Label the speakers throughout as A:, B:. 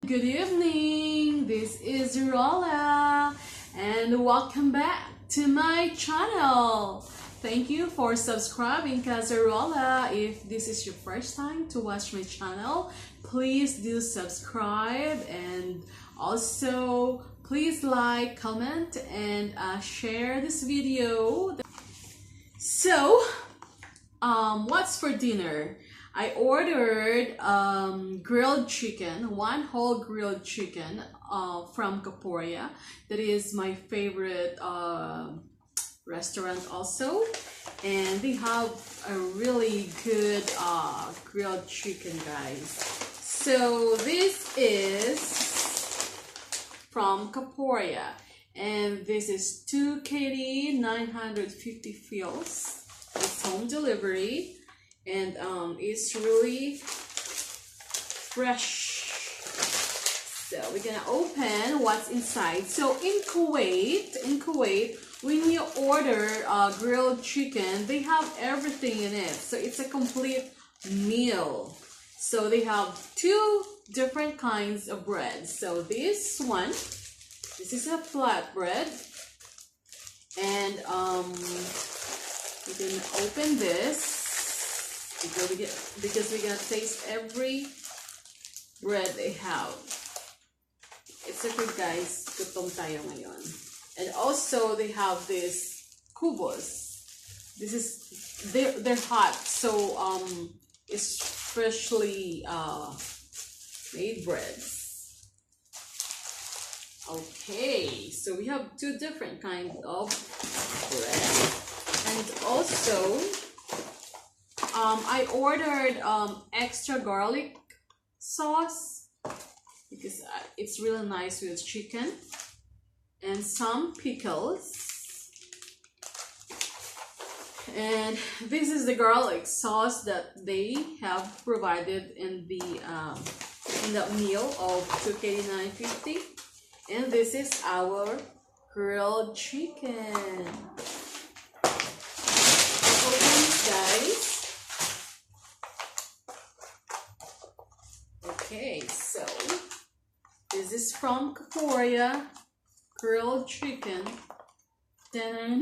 A: Good evening. This is Rola and welcome back to my channel. Thank you for subscribing, Casarola. If this is your first time to watch my channel, please do subscribe and also please like, comment, and share this video. So, what's for dinner? I ordered grilled chicken, one whole grilled chicken from Caporia. That is my favorite restaurant also. And they have a really good grilled chicken, guys. So this is from Caporia. And this is 2 KD, 950 fills. It's home delivery. And it's really fresh. So we're gonna open what's inside. So in Kuwait, when you order grilled chicken, they have everything in it. So it's a complete meal. So they have two different kinds of bread. So this is a flatbread, and we can open this. Because we're gonna taste every bread they have. It's so good, guys. Gutom tayo ngayon. And also they have this kubos. This is they're hot, so it's freshly made breads. Okay, so we have two different kinds of bread, and also I ordered extra garlic sauce because it's really nice with chicken, and some pickles. And this is the garlic sauce that they have provided in the meal of 2 KD 950. And this is our grilled chicken. Open this, guys. Okay, so this is from Caporia grilled chicken. Da-da-da,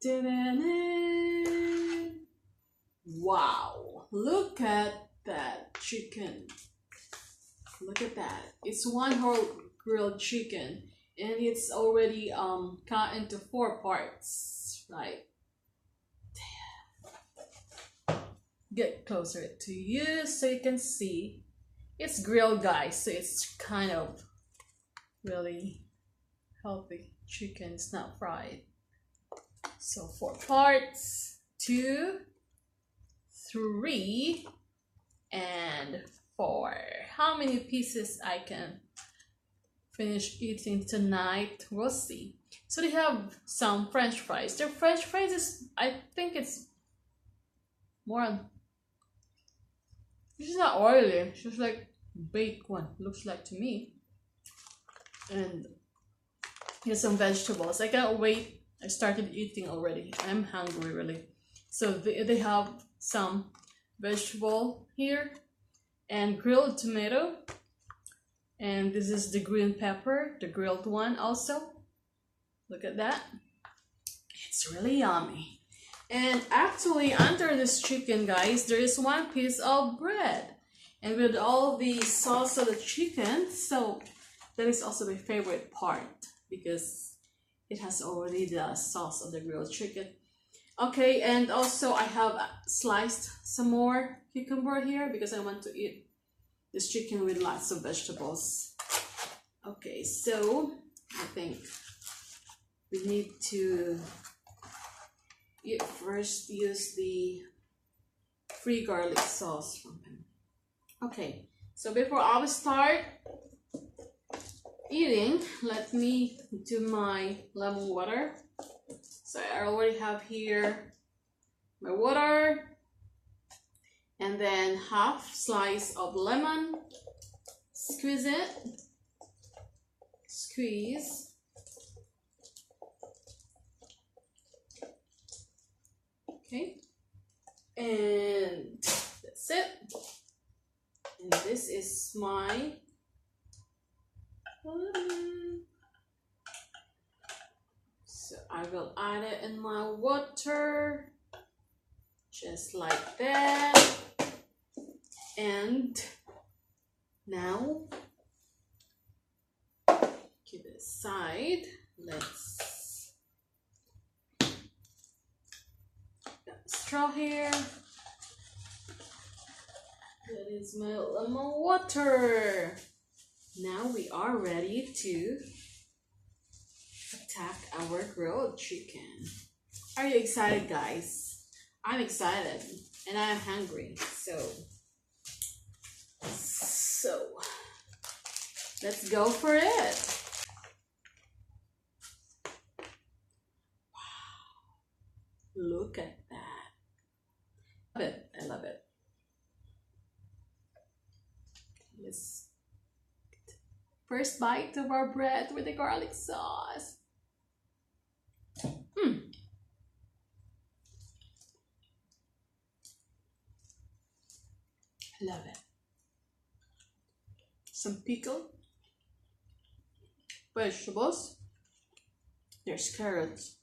A: da-da-da. Wow, look at that chicken. Look at that. It's one whole grilled chicken, and it's already cut into 4 parts, right? Get closer to you so you can see. It's grilled, guys, so it's kind of really healthy chicken. It's not fried. So 4 parts, 2, 3, and 4. How many pieces I can finish eating tonight, we'll see. So they have some French fries. Their French fries is, I think it's more on, it's not oily, it's just like baked one, looks like to me. And here's some vegetables. I can't wait. I started eating already. I'm hungry, really. So they have some vegetable here, and grilled tomato, and this is the green pepper, the grilled one also. Look at that. It's really yummy. And actually, under this chicken, guys, there is 1 piece of bread. And with all the sauce of the chicken, so that is also my favorite part because it has already the sauce of the grilled chicken. Okay, and also I have sliced some more cucumber here because I want to eat this chicken with lots of vegetables. Okay, so I think we need to first use the free garlic sauce from him. Okay, so before I will start eating, let me do my lemon water. So I already have here my water, and then half slice of lemon. Squeeze it. Squeeze. Okay, and that's it. And this is my lemon. So I will add it in my water, just like that. And now, keep it aside. Let's got a straw here. That is my lemon water. Now we are ready to attack our grilled chicken. Are you excited, guys? I'm excited and I'm hungry. So let's go for it. Wow. Look at that. Love it. I love it. Let's first bite of our bread with the garlic sauce. Love it. Some pickled vegetables. There's carrots.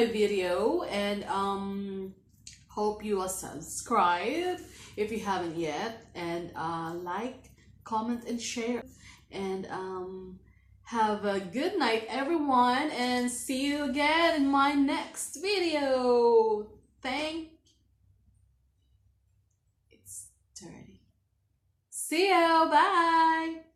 A: video, and hope you will subscribe if you haven't yet, and like, comment, and share. And have a good night, everyone, and see you again in my next video. It's dirty. See you. Bye.